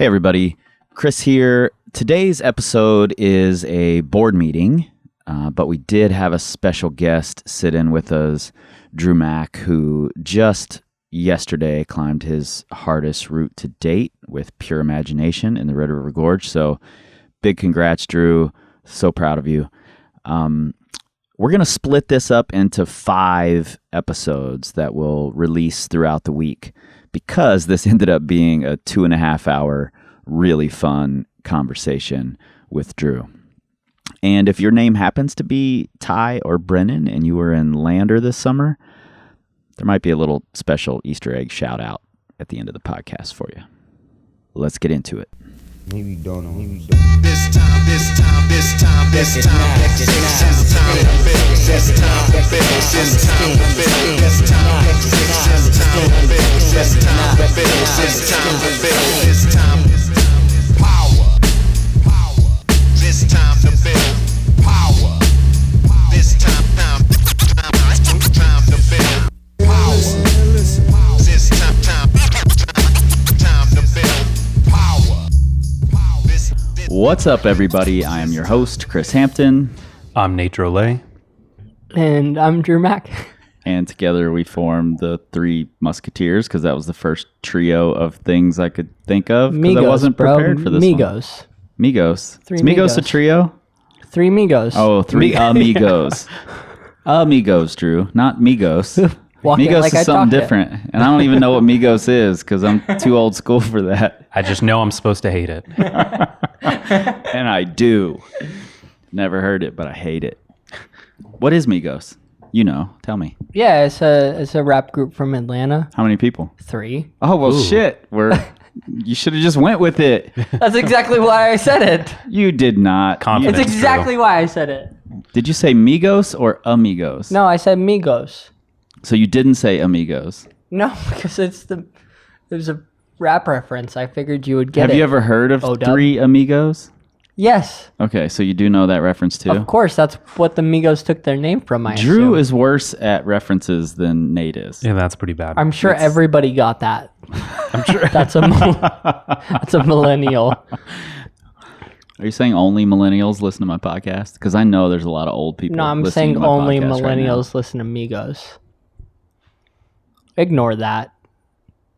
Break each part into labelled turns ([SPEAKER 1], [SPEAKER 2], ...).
[SPEAKER 1] Hey everybody, Chris here. Today's episode is a board meeting, but we did have a special guest sit in with us, Dru Mack, who just yesterday climbed his hardest route to date with pure imagination in the Red River Gorge. So big congrats, Dru. So proud of you. We're going to split this up into 5 episodes that we'll release throughout the week, because this ended up being a 2.5-hour really fun conversation with Dru. And if your name happens to be Ty or Brennan and you were in Lander this summer, there might be a little special Easter egg shout out at the end of the podcast for you. Let's get into it.
[SPEAKER 2] Maybe don't know.
[SPEAKER 3] This time, power. This time to build power. This time to build power. This time to build power.
[SPEAKER 1] What's up, everybody? I am your host, Chris Hampton.
[SPEAKER 4] I'm Nate Drolet.
[SPEAKER 5] And I'm Dru Mack.
[SPEAKER 1] And together we formed the Three Musketeers, because that was the first trio of things I could think of. Because I wasn't prepared for this
[SPEAKER 5] Migos.
[SPEAKER 1] one. Migos.
[SPEAKER 5] Three
[SPEAKER 1] Is Migos a
[SPEAKER 5] Migos.
[SPEAKER 1] trio?
[SPEAKER 5] 3 Migos.
[SPEAKER 1] Oh, 3 amigos. Amigos, Dru, not Migos.
[SPEAKER 5] Walk it
[SPEAKER 1] Migos
[SPEAKER 5] like
[SPEAKER 1] is
[SPEAKER 5] I
[SPEAKER 1] something
[SPEAKER 5] talked it.
[SPEAKER 1] different. And I don't even know what Migos is, because I'm too old school for that.
[SPEAKER 4] I just know I'm supposed to hate it.
[SPEAKER 1] And I do. Never heard it, but I hate it. What is Migos? You know, tell me.
[SPEAKER 5] Yeah, it's a rap group from Atlanta.
[SPEAKER 1] How many people?
[SPEAKER 5] 3.
[SPEAKER 1] Oh, well, shit. You should have just went with it.
[SPEAKER 5] That's exactly why I said it.
[SPEAKER 1] You did not.
[SPEAKER 4] Confidence.
[SPEAKER 5] It's exactly why I said it.
[SPEAKER 1] Did you say Migos or Amigos?
[SPEAKER 5] No, I said Migos.
[SPEAKER 1] So you didn't say Amigos.
[SPEAKER 5] No, because there's a rap reference. I figured you would get it.
[SPEAKER 1] Have you ever heard of
[SPEAKER 5] O-Dub?
[SPEAKER 1] 3 Amigos?
[SPEAKER 5] Yes,
[SPEAKER 1] Okay, so you do know that reference too?
[SPEAKER 5] of course. That's what the Migos took their name from, I
[SPEAKER 1] Dru
[SPEAKER 5] assume.
[SPEAKER 1] is worse at references than Nate is.
[SPEAKER 4] Yeah, that's pretty bad.
[SPEAKER 5] I'm sure everybody got that.
[SPEAKER 1] I'm sure.
[SPEAKER 5] That's a millennial.
[SPEAKER 1] Are you saying only millennials listen to my podcast? Because I know there's a lot of old people.
[SPEAKER 5] No, I'm
[SPEAKER 1] listening
[SPEAKER 5] saying
[SPEAKER 1] to my
[SPEAKER 5] only
[SPEAKER 1] podcast right now.
[SPEAKER 5] millennials listen to Migos. Ignore that.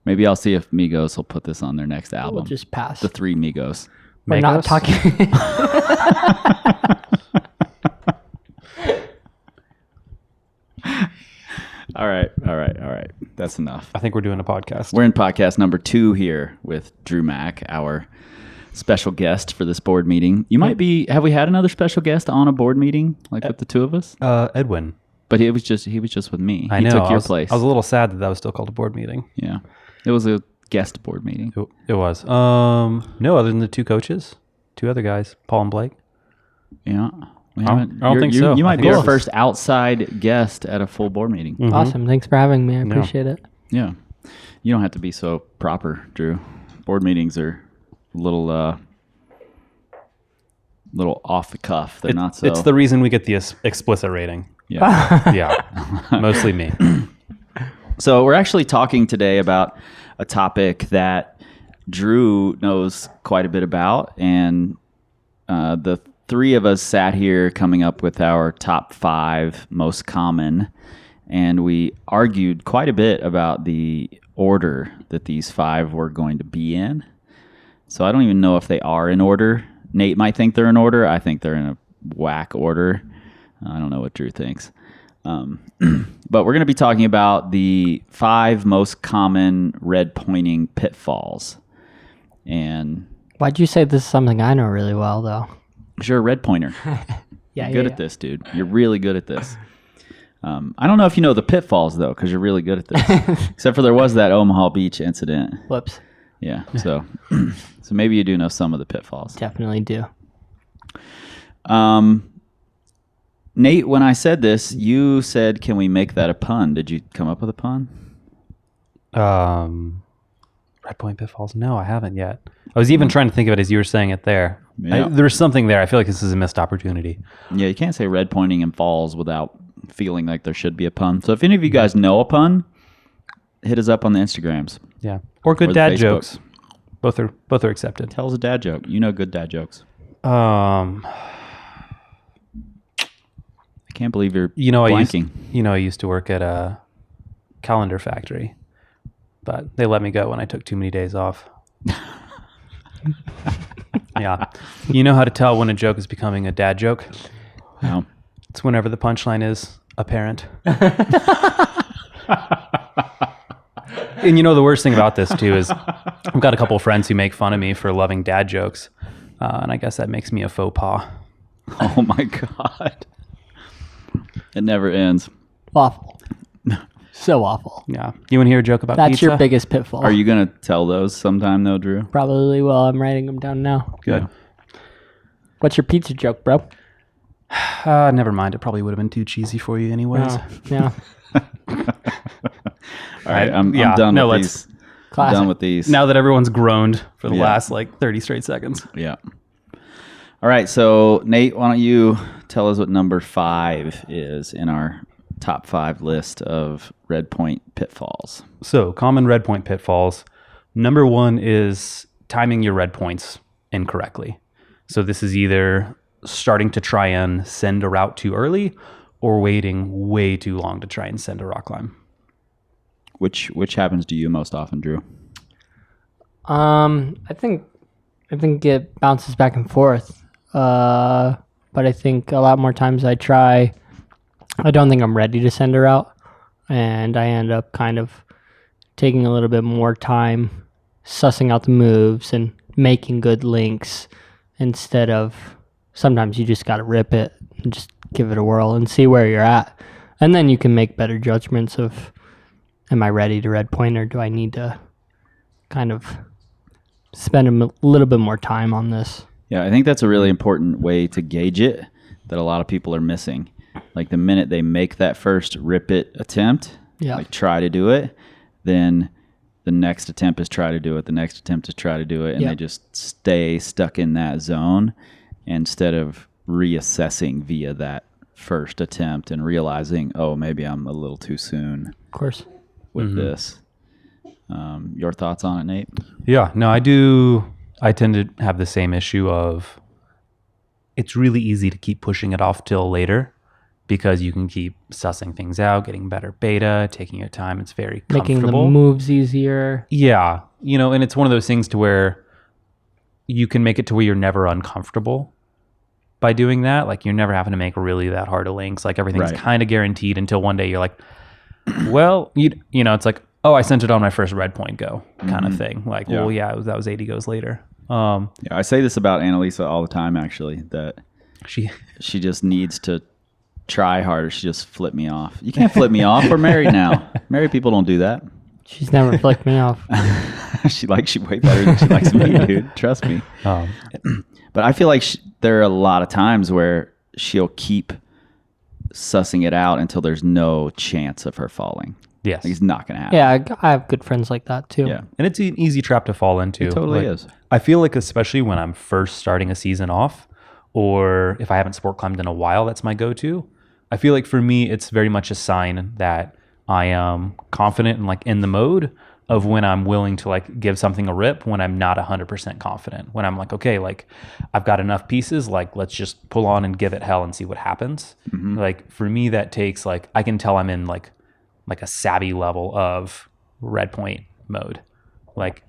[SPEAKER 1] Maybe I'll see if Migos will put this on their next album.
[SPEAKER 5] We'll just pass.
[SPEAKER 1] The 3 Migos.
[SPEAKER 5] We're not
[SPEAKER 4] Migos?
[SPEAKER 5] talking.
[SPEAKER 1] All right. That's enough.
[SPEAKER 4] I think we're doing a podcast.
[SPEAKER 1] We're in podcast number 2 here with Dru Mack, our special guest for this board meeting. You might be. Have we had another special guest on a board meeting, like with the two of us?
[SPEAKER 4] Edwin.
[SPEAKER 1] But he was just with me.
[SPEAKER 4] I
[SPEAKER 1] He
[SPEAKER 4] know.
[SPEAKER 1] took your
[SPEAKER 4] I
[SPEAKER 1] place.
[SPEAKER 4] was a little sad that was still called a board meeting.
[SPEAKER 1] Yeah, it was a guest board meeting.
[SPEAKER 4] It was. No, other than the 2 coaches, 2 other guys, Paul and Blake.
[SPEAKER 1] Yeah, we
[SPEAKER 4] I don't
[SPEAKER 1] haven't-
[SPEAKER 4] think
[SPEAKER 1] you're-
[SPEAKER 4] so.
[SPEAKER 1] You
[SPEAKER 4] I
[SPEAKER 1] might
[SPEAKER 4] think
[SPEAKER 1] be our
[SPEAKER 4] this is-
[SPEAKER 1] first outside guest at a full board meeting.
[SPEAKER 4] Mm-hmm.
[SPEAKER 5] Awesome. Thanks for having me. I appreciate it.
[SPEAKER 1] Yeah, you don't have to be so proper, Dru. Board meetings are a little off the cuff. They're not so.
[SPEAKER 4] It's the reason we get the explicit rating.
[SPEAKER 1] yeah.
[SPEAKER 4] Yeah, mostly me.
[SPEAKER 1] So we're actually talking today about a topic that Dru knows quite a bit about, and the 3 of us sat here coming up with our top 5 most common, and we argued quite a bit about the order that these 5 were going to be in. So I don't even know if they are in order. Nate might think they're in order. I think they're in a whack order. I don't know what Dru thinks. But we're going to be talking about the 5 most common redpointing pitfalls. And
[SPEAKER 5] Why'd you say this is something I know really well, though?
[SPEAKER 1] you're a red pointer.
[SPEAKER 5] Yeah,
[SPEAKER 1] You're good at this, dude. You're really good at this. I don't know if you know the pitfalls, though, because you're really good at this. Except for there was that Omaha Beach incident.
[SPEAKER 5] Whoops.
[SPEAKER 1] Yeah, so maybe you do know some of the pitfalls.
[SPEAKER 5] Definitely do.
[SPEAKER 1] Nate, when I said this, you said, "Can we make that a pun?" Did you come up with a pun?
[SPEAKER 4] Redpoint Pitfalls? No, I haven't yet. I was even trying to think of it as you were saying it there.
[SPEAKER 1] Yeah.
[SPEAKER 4] There's something there. I feel like this is a missed opportunity.
[SPEAKER 1] Yeah, you can't say red pointing and falls without feeling like there should be a pun. So if any of you guys know a pun, hit us up on the Instagrams.
[SPEAKER 4] Yeah. Or good
[SPEAKER 1] Or the
[SPEAKER 4] dad
[SPEAKER 1] Facebook.
[SPEAKER 4] jokes. both are accepted.
[SPEAKER 1] Tell us a dad joke. You know good dad jokes.
[SPEAKER 4] I
[SPEAKER 1] I can't believe you're
[SPEAKER 4] I
[SPEAKER 1] blanking.
[SPEAKER 4] used to work at a calendar factory, but they let me go when I took too many days off. Yeah. You know how to tell when a joke is becoming a dad joke?
[SPEAKER 1] No.
[SPEAKER 4] It's whenever the punchline is apparent. And the worst thing about this too is I've got a couple of friends who make fun of me for loving dad jokes. And I guess that makes me a faux pas.
[SPEAKER 1] Oh my God. It never ends.
[SPEAKER 5] Awful. So awful.
[SPEAKER 4] Yeah. You want to hear a joke about
[SPEAKER 5] That's
[SPEAKER 4] pizza?
[SPEAKER 5] your biggest pitfall.
[SPEAKER 1] Are you going to tell those sometime though, Drew?
[SPEAKER 5] Probably will. I'm writing them down now.
[SPEAKER 4] Good.
[SPEAKER 5] What's your pizza joke, bro?
[SPEAKER 4] Never mind. It probably would have been too cheesy for you anyways.
[SPEAKER 5] Oh, yeah.
[SPEAKER 1] All right. I'm
[SPEAKER 4] Yeah,
[SPEAKER 1] done
[SPEAKER 4] no,
[SPEAKER 1] with
[SPEAKER 4] let's-
[SPEAKER 1] these.
[SPEAKER 5] Classic.
[SPEAKER 1] Done with these.
[SPEAKER 4] Now that everyone's groaned for the
[SPEAKER 1] Yeah.
[SPEAKER 4] last 30 straight seconds.
[SPEAKER 1] Yeah. All right. So, Nate, why don't you tell us what number 5 is in our top 5 list of Redpoint pitfalls?
[SPEAKER 4] So, common red point pitfalls. Number 1 is timing your red points incorrectly. So, this is either starting to try and send a route too early or waiting way too long to try and send a rock climb.
[SPEAKER 1] Which happens to you most often, Drew?
[SPEAKER 5] I think it bounces back and forth. But I think a lot more times I don't think I'm ready to send her out, and I end up kind of taking a little bit more time sussing out the moves and making good links instead of sometimes you just got to rip it and just give it a whirl and see where you're at. And then you can make better judgments of, am I ready to red point, or do I need to kind of spend a little bit more time on this?
[SPEAKER 1] Yeah, I think that's a really important way to gauge it that a lot of people are missing. Like the minute they make that first rip it attempt,
[SPEAKER 5] Yeah.
[SPEAKER 1] like try to do it, then the next attempt is try to do it, the next attempt is try to do it, and
[SPEAKER 5] Yeah.
[SPEAKER 1] they just stay stuck in that zone instead of reassessing via that first attempt and realizing, oh, maybe I'm a little too soon
[SPEAKER 5] Of course.
[SPEAKER 1] with this. Your thoughts on it, Nate?
[SPEAKER 4] Yeah, no, I do. I tend to have the same issue of it's really easy to keep pushing it off till later because you can keep sussing things out, getting better beta, taking your time. It's very
[SPEAKER 5] Making the
[SPEAKER 4] comfortable.
[SPEAKER 5] moves easier.
[SPEAKER 4] Yeah, and it's one of those things to where you can make it to where you're never uncomfortable by doing that. Like you're never having to make really that hard of links. Like everything's
[SPEAKER 1] Right.
[SPEAKER 4] kind of guaranteed until one day you're like, well, it's like, oh, I sent it on my first red point go kind of thing. Like,
[SPEAKER 1] Yeah.
[SPEAKER 4] well, yeah, that was 80 goes later.
[SPEAKER 1] Yeah, I say this about Annalisa all the time, actually, that
[SPEAKER 4] She
[SPEAKER 1] she just needs to try harder. She just flipped me off. You can't flip me off. We're married now. Married people don't do that.
[SPEAKER 5] She's never flicked me off.
[SPEAKER 1] She likes you way better than she likes me, dude. Trust me. But I feel like there are a lot of times where she'll keep sussing it out until there's no chance of her falling.
[SPEAKER 4] yes.
[SPEAKER 1] Like, it's not going to happen.
[SPEAKER 5] Yeah, I have good friends like that too.
[SPEAKER 1] Yeah.
[SPEAKER 4] And it's an easy trap to fall into.
[SPEAKER 1] It totally
[SPEAKER 4] Like,
[SPEAKER 1] is.
[SPEAKER 4] I feel like especially when I'm first starting a season off, or if I haven't sport climbed in a while, that's my go-to. I feel like for me, it's very much a sign that I am confident and in the mode of when I'm willing to give something a rip when I'm not 100% confident. When I'm okay, I've got enough pieces, let's just pull on and give it hell and see what happens. For me, that takes I can tell I'm in a savvy level of red point mode,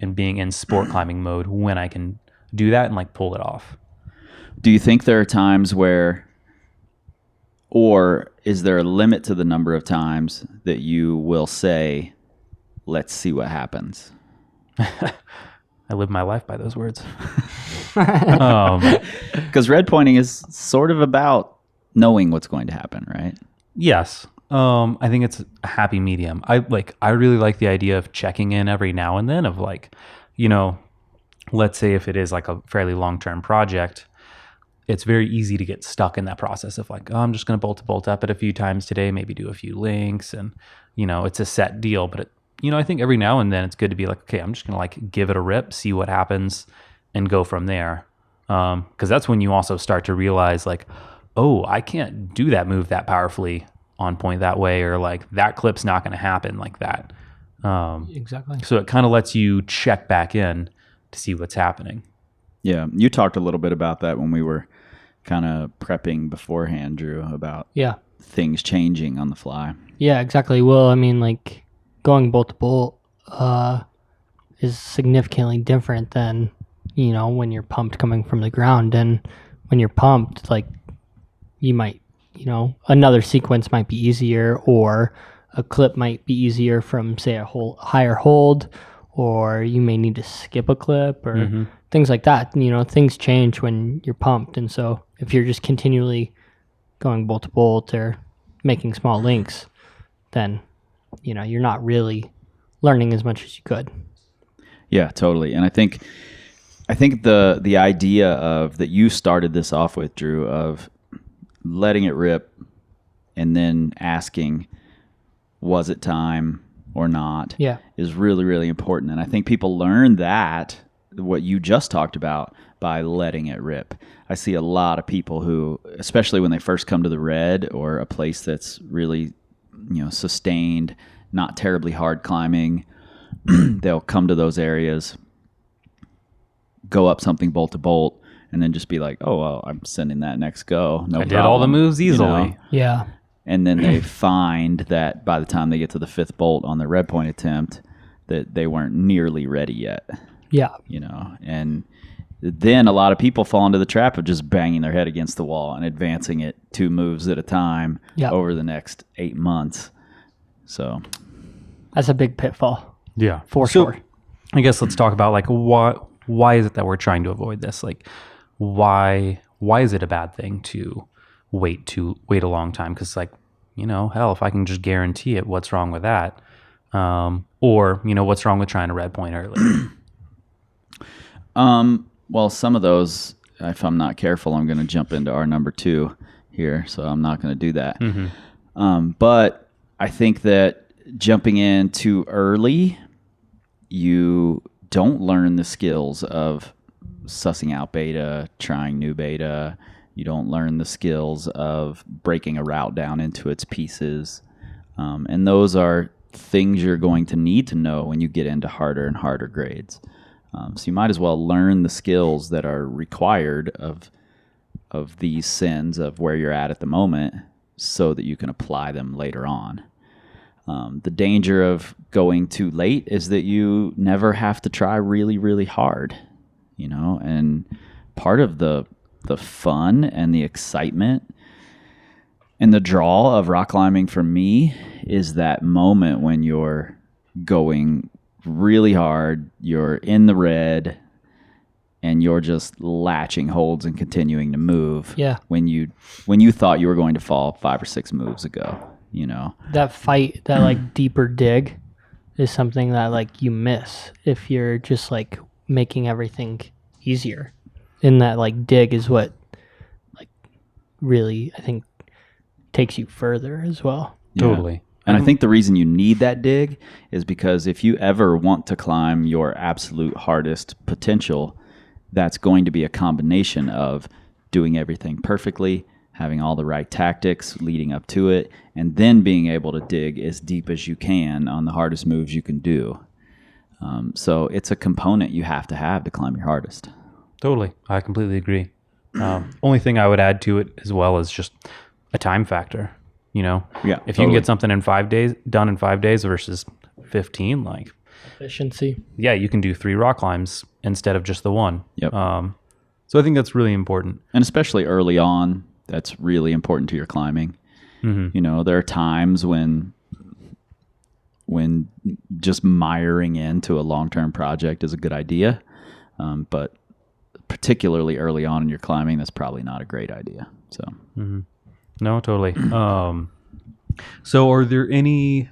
[SPEAKER 4] and being in sport climbing mode when I can do that and pull it off.
[SPEAKER 1] Do you think there are times where, or is there a limit to the number of times that you will say, let's see what happens?
[SPEAKER 4] I live my life by those words.
[SPEAKER 1] Because red pointing is sort of about knowing what's going to happen, right?
[SPEAKER 4] Yes. I think it's a happy medium. I really like the idea of checking in every now and then of let's say if it is a fairly long-term project, it's very easy to get stuck in that process of oh, I'm just going to bolt up it a few times today, maybe do a few links, and it's a set deal. But I think every now and then it's good to be okay, I'm just going to give it a rip, see what happens, and go from there. Because that's when you also start to realize oh, I can't do that move that powerfully on point that way, or that clip's not going to happen like that.
[SPEAKER 5] Exactly.
[SPEAKER 4] So it kind of lets you check back in to see what's happening.
[SPEAKER 1] Yeah, you talked a little bit about that when we were kind of prepping beforehand, Drew, about
[SPEAKER 5] Yeah.
[SPEAKER 1] things changing on the fly.
[SPEAKER 5] Yeah, exactly. Well, I mean, like going bolt to bolt is significantly different than, when you're pumped coming from the ground. And when you're pumped, like you might, another sequence might be easier, or a clip might be easier from, say, a higher hold, or you may need to skip a clip or things like that. Things change when you're pumped. And so if you're just continually going bolt to bolt or making small links, then, you're not really learning as much as you could.
[SPEAKER 1] Yeah, totally. And I think the idea of that you started this off with, Drew, of letting it rip and then asking, was it time or not?
[SPEAKER 5] Yeah.
[SPEAKER 1] Is really, really important. And I think people learn that, what you just talked about, by letting it rip. I see a lot of people who, especially when they first come to the red or a place that's really, sustained, not terribly hard climbing, they'll come to those areas, go up something bolt to bolt, and then just be like, oh, well, I'm sending that next go. No problem.
[SPEAKER 4] I did all the moves easily.
[SPEAKER 5] Yeah.
[SPEAKER 1] And then they find that by the time they get to the fifth bolt on their Redpoint attempt, that they weren't nearly ready yet.
[SPEAKER 5] Yeah.
[SPEAKER 1] And then a lot of people fall into the trap of just banging their head against the wall and advancing it 2 moves at a time over the next 8 months. So
[SPEAKER 5] that's a big pitfall.
[SPEAKER 4] Yeah.
[SPEAKER 5] For sure.
[SPEAKER 4] I guess let's talk about like why is it that we're trying to avoid this? Like why is it a bad thing to wait a long time? Because like, hell, if I can just guarantee it, what's wrong with that? Or, what's wrong with trying to red point early?
[SPEAKER 1] Well, some of those, if I'm not careful, I'm going to jump into our number 2 here, so I'm not going to do that. But I think that jumping in too early, you don't learn the skills of sussing out beta, trying new beta. You don't learn the skills of breaking a route down into its pieces. And those are things you're going to need to know when you get into harder and harder grades. So you might as well learn the skills that are required of these sins of where you're at the moment so that you can apply them later on. The danger of going too late is that you never have to try really, really hard, and part of the fun and the excitement and the draw of rock climbing for me is that moment when you're going really hard, you're in the red, and you're just latching holds and continuing to move.
[SPEAKER 5] Yeah.
[SPEAKER 1] When you thought you were going to fall 5 or 6 moves ago,
[SPEAKER 5] That fight, that like deeper dig is something that like you miss if you're just like making everything easier. And that like dig is what like really, I think, takes you further as well.
[SPEAKER 4] Totally.
[SPEAKER 1] And I think the reason you need that dig is because if you ever want to climb your absolute hardest potential, that's going to be a combination of doing everything perfectly, having all the right tactics leading up to it, and then being able to dig as deep as you can on the hardest moves you can do. So it's a component you have to climb your hardest.
[SPEAKER 4] Totally. I completely agree. Only thing I would add to it as well is just a time factor.
[SPEAKER 1] Yeah,
[SPEAKER 4] if you can get something done in 5 days versus 15, like
[SPEAKER 5] Efficiency.
[SPEAKER 4] Yeah, you can do 3 rock climbs instead of just the one.
[SPEAKER 1] Yep.
[SPEAKER 4] So I think that's really important.
[SPEAKER 1] And especially early on, that's really important to your climbing. There are times when just miring into a long-term project is a good idea, but particularly early on in your climbing, that's probably not a great idea. So.
[SPEAKER 4] No, totally. So are there any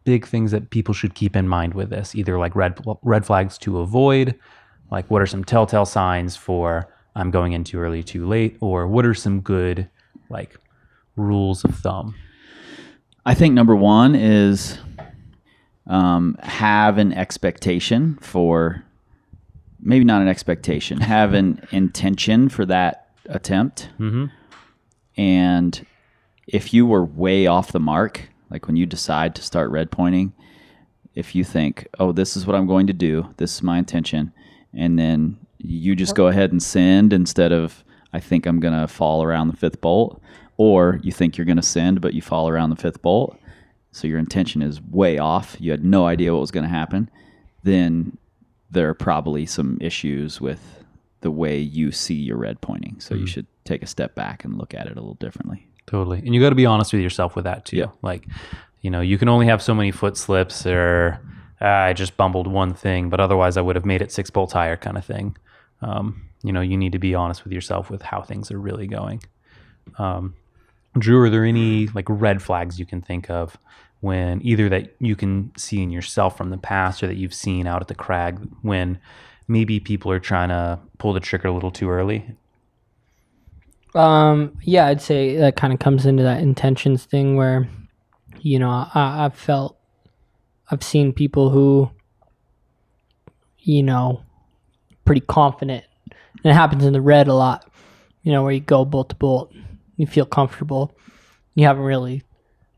[SPEAKER 4] big things that people should keep in mind with this? Either like red flags to avoid, like what are some telltale signs for I'm going in too early, too late, or what are some good like rules of thumb?
[SPEAKER 1] I think number 1 is have an expectation for, maybe not an expectation, have an intention for that attempt. And if you were way off the mark, like when you decide to start red pointing, if you think, oh, this is what I'm going to do, this is my intention, and then you just go ahead and send instead of, I think I'm going to fall around the fifth bolt, or you think you're going to send, but you fall around the fifth bolt, so your intention is way off, you had no idea what was going to happen, then there are probably some issues with the way you see your red pointing. So you should take a step back and look at it a little differently.
[SPEAKER 4] Totally. And you got to be honest with yourself with that too.
[SPEAKER 1] Yeah.
[SPEAKER 4] Like, you can only have so many foot slips, or I just bumbled one thing, but otherwise I would have made it 6 bolts higher kind of thing. You need to be honest with yourself with how things are really going. Drew, are there any like red flags you can think of when either that you can see in yourself from the past or that you've seen out at the crag when maybe people are trying to pull the trigger a little too early?
[SPEAKER 5] Yeah, I'd say that kind of comes into that intentions thing where, I've seen people who, pretty confident. And it happens in the red a lot, where you go bolt to bolt, you feel comfortable. You haven't really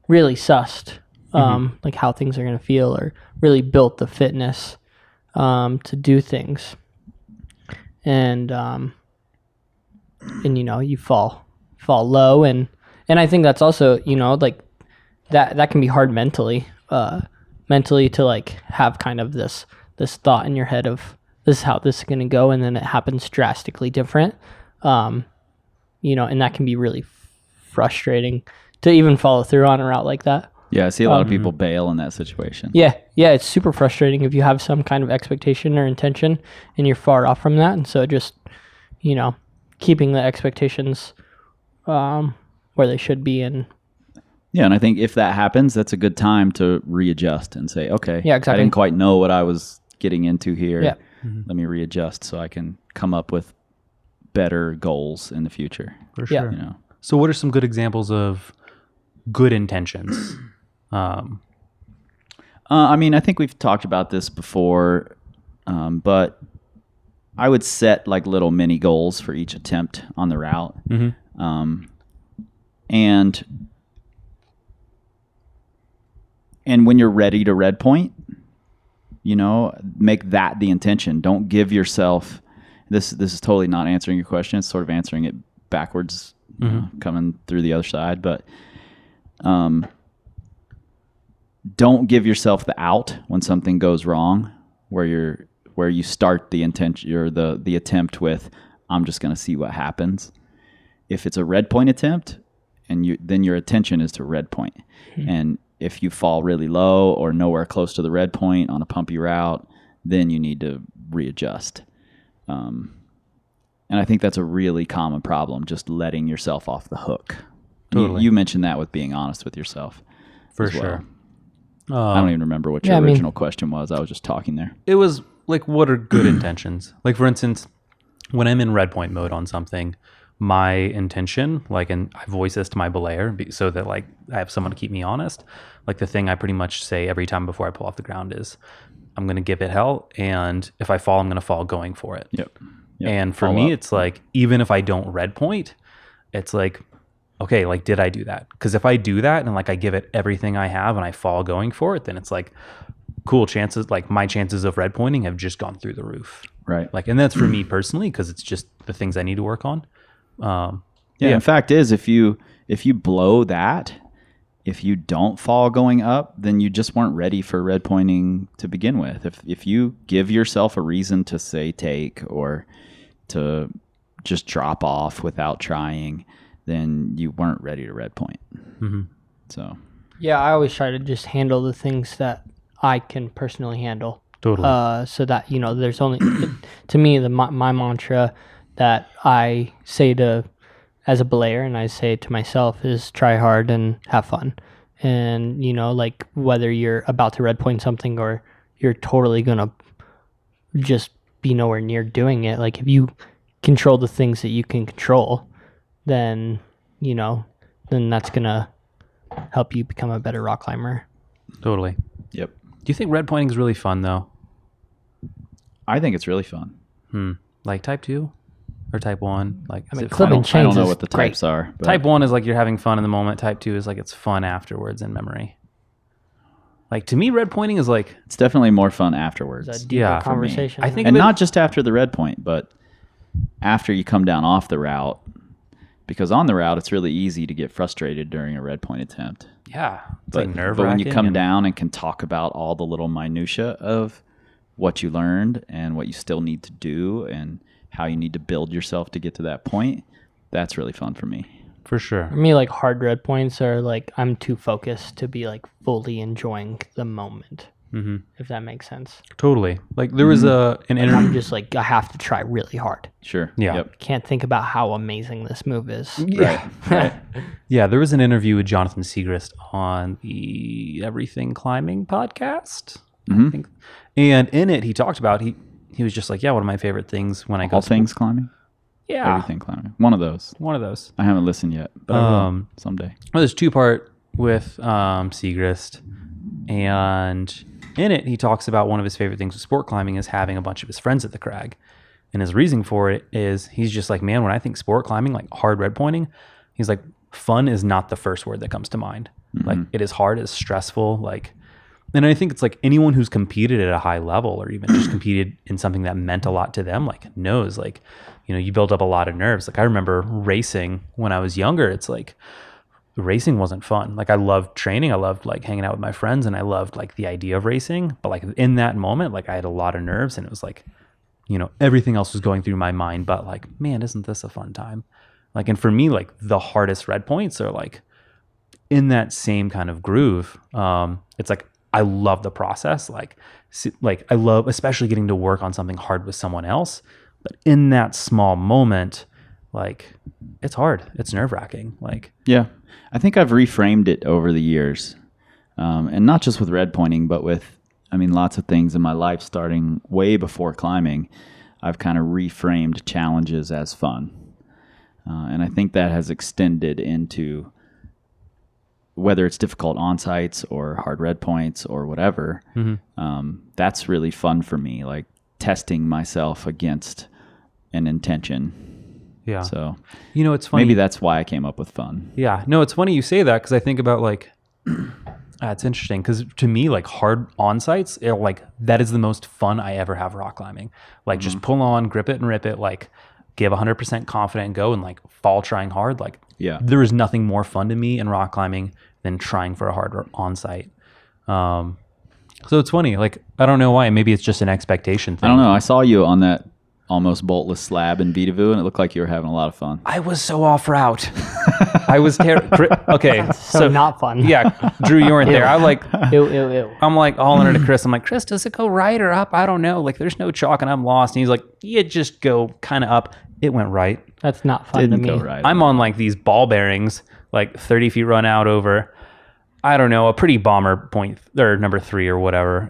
[SPEAKER 5] sussed, like how things are going to feel or really built the fitness, to do things. And you fall low. And I think that's also, like that can be hard mentally to like have kind of this thought in your head of this is how this is going to go. And then it happens drastically different. And that can be really frustrating to even follow through on a route like that.
[SPEAKER 1] Yeah, I see a lot of people bail in that situation.
[SPEAKER 5] Yeah, it's super frustrating if you have some kind of expectation or intention and you're far off from that. And so just, keeping the expectations where they should be. And
[SPEAKER 1] yeah, and I think if that happens, that's a good time to readjust and say, okay,
[SPEAKER 5] yeah, exactly.
[SPEAKER 1] I didn't quite know what I was getting into here.
[SPEAKER 5] Yeah.
[SPEAKER 1] Let me readjust so I can come up with better goals in the future.
[SPEAKER 4] For sure.
[SPEAKER 5] Yeah.
[SPEAKER 4] So what are some good examples of good intentions?
[SPEAKER 1] I mean, I think we've talked about this before, but I would set like little mini goals for each attempt on the route. And when you're ready to red point, make that the intention. Don't give yourself, this is totally not answering your question. It's sort of answering it backwards, coming through the other side. But don't give yourself the out when something goes wrong, where you start the intention or the attempt with, I'm just going to see what happens. If it's a red point attempt, then your attention is to red point. And if you fall really low or nowhere close to the red point on a pumpy route, then you need to readjust. And I think that's a really common problem, just letting yourself off the hook.
[SPEAKER 4] Totally.
[SPEAKER 1] You mentioned that with being honest with yourself.
[SPEAKER 4] For
[SPEAKER 1] as well.
[SPEAKER 4] sure.
[SPEAKER 1] I don't even remember what your original question was. I was just talking there.
[SPEAKER 4] It was like, what are good intentions? Like, for instance, when I'm in red point mode on something, my intention, and I voice this to my belayer so that like I have someone to keep me honest. Like the thing I pretty much say every time before I pull off the ground is, I'm going to give it hell. And if I fall, I'm going to fall going for it.
[SPEAKER 1] Yep.
[SPEAKER 4] And for me, it's like, even if I don't red point, it's like, okay, like, did I do that? Because if I do that and like I give it everything I have and I fall going for it, then it's like, cool, chances, like my chances of red pointing have just gone through the roof.
[SPEAKER 1] Right.
[SPEAKER 4] Like, and that's for me personally, because it's just the things I need to work on.
[SPEAKER 1] In fact is, if you blow that, if you don't fall going up, then you just weren't ready for red pointing to begin with. If you give yourself a reason to say take or to just drop off without trying, then you weren't ready to red point. So
[SPEAKER 5] yeah, I always try to just handle the things that I can personally handle.
[SPEAKER 4] Totally.
[SPEAKER 5] So that, there's only, to me, my mantra that I say as a belayer and I say to myself is try hard and have fun. And, like whether you're about to red point something or you're totally going to just be nowhere near doing it. Like if you control the things that you can control, then that's going to help you become a better rock climber.
[SPEAKER 4] Totally.
[SPEAKER 1] Yep.
[SPEAKER 4] Do you think red pointing is really fun though?
[SPEAKER 1] I think it's really fun.
[SPEAKER 4] Like type 2 or type 1? Like,
[SPEAKER 5] I mean,
[SPEAKER 1] I
[SPEAKER 5] clipping
[SPEAKER 1] don't
[SPEAKER 5] chains
[SPEAKER 1] know
[SPEAKER 5] is
[SPEAKER 1] what the
[SPEAKER 5] great.
[SPEAKER 1] types are. But
[SPEAKER 4] type 1 is like you're having fun in the moment. Type 2 is like it's fun afterwards in memory. Like to me, red pointing is like,
[SPEAKER 1] It's definitely more fun afterwards.
[SPEAKER 5] It's a deeper
[SPEAKER 4] Yeah, for me.
[SPEAKER 5] conversation.
[SPEAKER 4] I think
[SPEAKER 1] And
[SPEAKER 4] of it-
[SPEAKER 1] not just after the red point, but after you come down off the route. Because on the route, it's really easy to get frustrated during a red point attempt.
[SPEAKER 4] yeah, it's like nerve
[SPEAKER 1] But when you
[SPEAKER 4] wracking.
[SPEAKER 1] come down and can talk about all the little minutia of what you learned and what you still need to do and how you need to build yourself to get to that point, that's really fun for me.
[SPEAKER 4] for sure.
[SPEAKER 5] For me, like hard red points are like I'm too focused to be like fully enjoying the moment.
[SPEAKER 4] Mm-hmm.
[SPEAKER 5] If that makes sense.
[SPEAKER 4] Totally. Like there was an
[SPEAKER 5] I'm
[SPEAKER 4] interview.
[SPEAKER 5] just like I have to try really hard.
[SPEAKER 1] Sure.
[SPEAKER 4] Yeah.
[SPEAKER 1] Yep.
[SPEAKER 5] Can't think about how amazing this move is.
[SPEAKER 1] Right. Right.
[SPEAKER 4] Yeah, there was an interview with Jonathan Segrist on the Everything Climbing podcast, I think. And in it, he talked about he was just like, yeah, one of my favorite things when I go
[SPEAKER 1] All things climbing?
[SPEAKER 4] Yeah,
[SPEAKER 1] Everything climbing. One of those.
[SPEAKER 4] one of those.
[SPEAKER 1] I haven't listened yet, but I will someday.
[SPEAKER 4] Well, there's two-part with Segrist, and in it, he talks about one of his favorite things with sport climbing is having a bunch of his friends at the crag. And his reason for it is he's just like, man, when I think sport climbing, like hard red pointing, he's like, fun is not the first word that comes to mind. Like it is hard, it's stressful. Like, and I think it's like anyone who's competed at a high level or even just competed in something that meant a lot to them, like knows, like, you know, you build up a lot of nerves. Like I remember racing when I was younger. It's like racing wasn't fun. Like I loved training. I loved like hanging out with my friends and I loved like the idea of racing. But like in that moment, like I had a lot of nerves and it was like, you know, everything else was going through my mind, but like, man, isn't this a fun time? Like, and for me, like the hardest red points are like in that same kind of groove. It's like, I love the process. Like I love, especially getting to work on something hard with someone else. But in that small moment, like it's hard. It's nerve wracking. Like,
[SPEAKER 1] Yeah. I think I've reframed it over the years. And not just with red pointing, but with, I mean, lots of things in my life starting way before climbing. I've kind of reframed challenges as fun. And I think that has extended into whether it's difficult on sites or hard red points or whatever. That's really fun for me, like testing myself against an intention.
[SPEAKER 4] yeah.
[SPEAKER 1] So
[SPEAKER 4] You know, it's funny.
[SPEAKER 1] maybe that's why I came up with fun.
[SPEAKER 4] Yeah. No, it's funny you say that because I think about like, it's interesting because to me, like hard on sites, like that is the most fun I ever have rock climbing. Like just pull on, grip it and rip it, like give 100% confident and go and like fall trying hard. Like
[SPEAKER 1] Yeah.
[SPEAKER 4] there is nothing more fun to me in rock climbing than trying for a hard on site. So it's funny. Like, I don't know why. Maybe it's just an expectation thing.
[SPEAKER 1] I don't know. I saw you on that almost boltless slab in Vitavoo, and it looked like you were having a lot of fun.
[SPEAKER 4] I was so off route. I was okay.
[SPEAKER 5] So not fun.
[SPEAKER 4] Yeah, Drew, you weren't there. I like.
[SPEAKER 5] Ew, ew, ew.
[SPEAKER 4] I'm like hollering to Chris. I'm like, Chris, does it go right or up? I don't know. Like, there's no chalk, and I'm lost. And he's like, you just go kind of up. It went right.
[SPEAKER 5] That's not fun
[SPEAKER 1] Didn't
[SPEAKER 5] to me.
[SPEAKER 1] go right.
[SPEAKER 4] I'm on like these ball bearings, like 30 feet run out over, I don't know, a pretty bomber point or number 3 or whatever.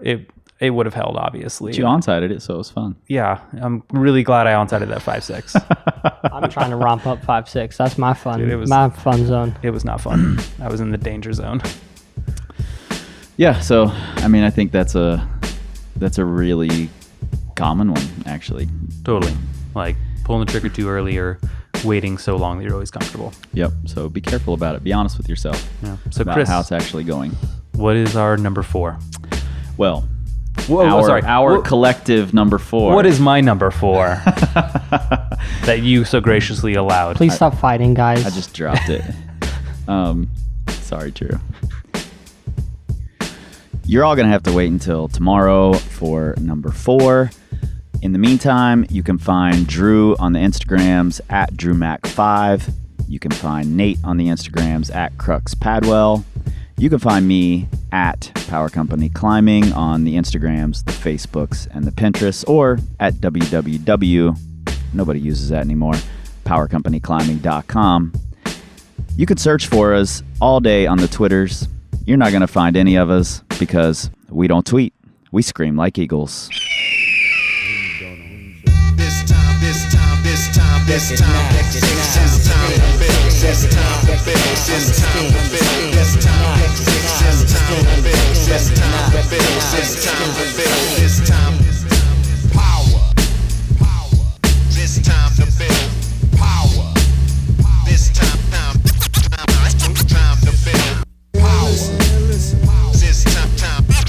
[SPEAKER 4] It would have held, obviously.
[SPEAKER 1] But you on-sighted it, so it was fun.
[SPEAKER 4] Yeah, I'm really glad I onside that 5.6.
[SPEAKER 5] I'm trying to romp up 5.6. That's my fun.
[SPEAKER 4] Dude, it was-
[SPEAKER 5] my fun zone.
[SPEAKER 4] It was not fun. I was in the danger zone.
[SPEAKER 1] Yeah, so I mean, I think that's a really common one, actually.
[SPEAKER 4] Totally. Like pulling the trigger too early or waiting so long that you're always comfortable.
[SPEAKER 1] Yep. So be careful about it. Be honest with yourself
[SPEAKER 4] Yeah. So
[SPEAKER 1] about
[SPEAKER 4] Chris,
[SPEAKER 1] how it's actually going.
[SPEAKER 4] what is our number 4?
[SPEAKER 1] Well,
[SPEAKER 4] Whoa, sorry.
[SPEAKER 1] our
[SPEAKER 4] What-
[SPEAKER 1] collective number 4.
[SPEAKER 4] What is my number 4 that you so graciously allowed?
[SPEAKER 5] Please stop fighting, guys.
[SPEAKER 1] I just dropped it. Sorry, Drew. You're all going to have to wait until tomorrow for number 4. In the meantime, you can find Drew on the Instagrams at Dru Mack 5. You can find Nate on the Instagrams at Crux Padwell. You can find me at Power Company Climbing on the Instagrams, the Facebooks, and the Pinterests, or at www. Nobody uses that anymore. PowerCompanyClimbing.com. You could search for us all day on the Twitters. You're not going to find any of us because we don't tweet. We scream like eagles.
[SPEAKER 3] This time, this time, this time, this time, this time to build, this time to build, this time to build, this time to build, this time to build, this time to build, this time power, this time to build power, this time to build power, this time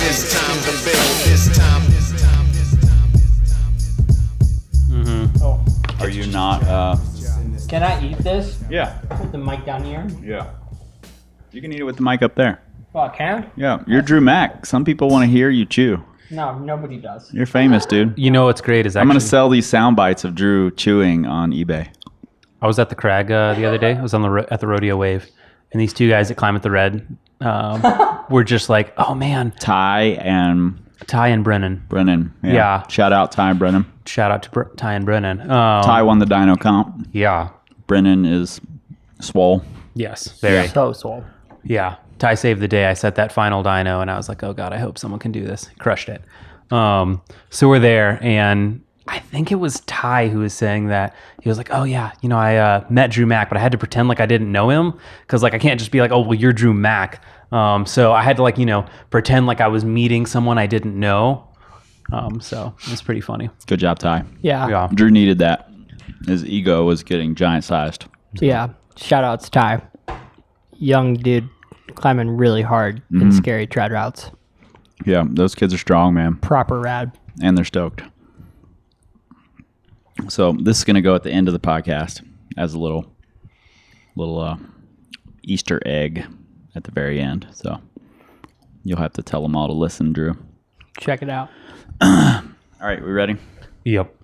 [SPEAKER 3] It's time to build. It's time.
[SPEAKER 1] Are you not?
[SPEAKER 5] Can I eat this?
[SPEAKER 1] Yeah.
[SPEAKER 5] Put the mic down here.
[SPEAKER 1] Yeah. You can eat it with the mic up there.
[SPEAKER 5] Oh, I can?
[SPEAKER 1] Yeah. You're Dru Mack. Some people want to hear you chew.
[SPEAKER 5] No, nobody does.
[SPEAKER 1] You're famous, dude.
[SPEAKER 4] You know what's great is actually
[SPEAKER 1] I'm gonna sell these sound bites of Drew chewing on eBay.
[SPEAKER 4] I was at the crag the other day. I was on at the rodeo wave, and these two guys that climb at the red were just like, "Oh man,
[SPEAKER 1] Ty and
[SPEAKER 4] Brennan."
[SPEAKER 1] Brennan.
[SPEAKER 4] Yeah.
[SPEAKER 1] Shout out Ty and Brennan.
[SPEAKER 4] Shout out to Ty and Brennan.
[SPEAKER 1] Ty won the Dino comp.
[SPEAKER 4] Yeah.
[SPEAKER 1] Brennan is swole.
[SPEAKER 4] Yes. Very.
[SPEAKER 5] So swole.
[SPEAKER 4] Yeah. Ty saved the day. I set that final dyno, and I was like, "Oh God, I hope someone can do this." Crushed it. So we're there, and I think it was Ty who was saying that he was like, "Oh yeah, I met Dru Mack, but I had to pretend like I didn't know him because like I can't just be like, oh well, you're Dru Mack." So I had to like pretend like I was meeting someone I didn't know. So it was pretty funny.
[SPEAKER 1] Good job, Ty.
[SPEAKER 5] Yeah.
[SPEAKER 4] Yeah.
[SPEAKER 1] Drew needed that. His ego was getting giant sized.
[SPEAKER 5] Yeah. Shout outs Ty. Young dude climbing really hard in scary tread routes.
[SPEAKER 1] Yeah, those kids are strong, man.
[SPEAKER 5] Proper rad.
[SPEAKER 1] And they're stoked. So this is going to go at the end of the podcast as a little Easter egg at the very end. So you'll have to tell them all to listen, Drew.
[SPEAKER 5] Check it out.
[SPEAKER 1] All right, we ready?
[SPEAKER 4] Yep.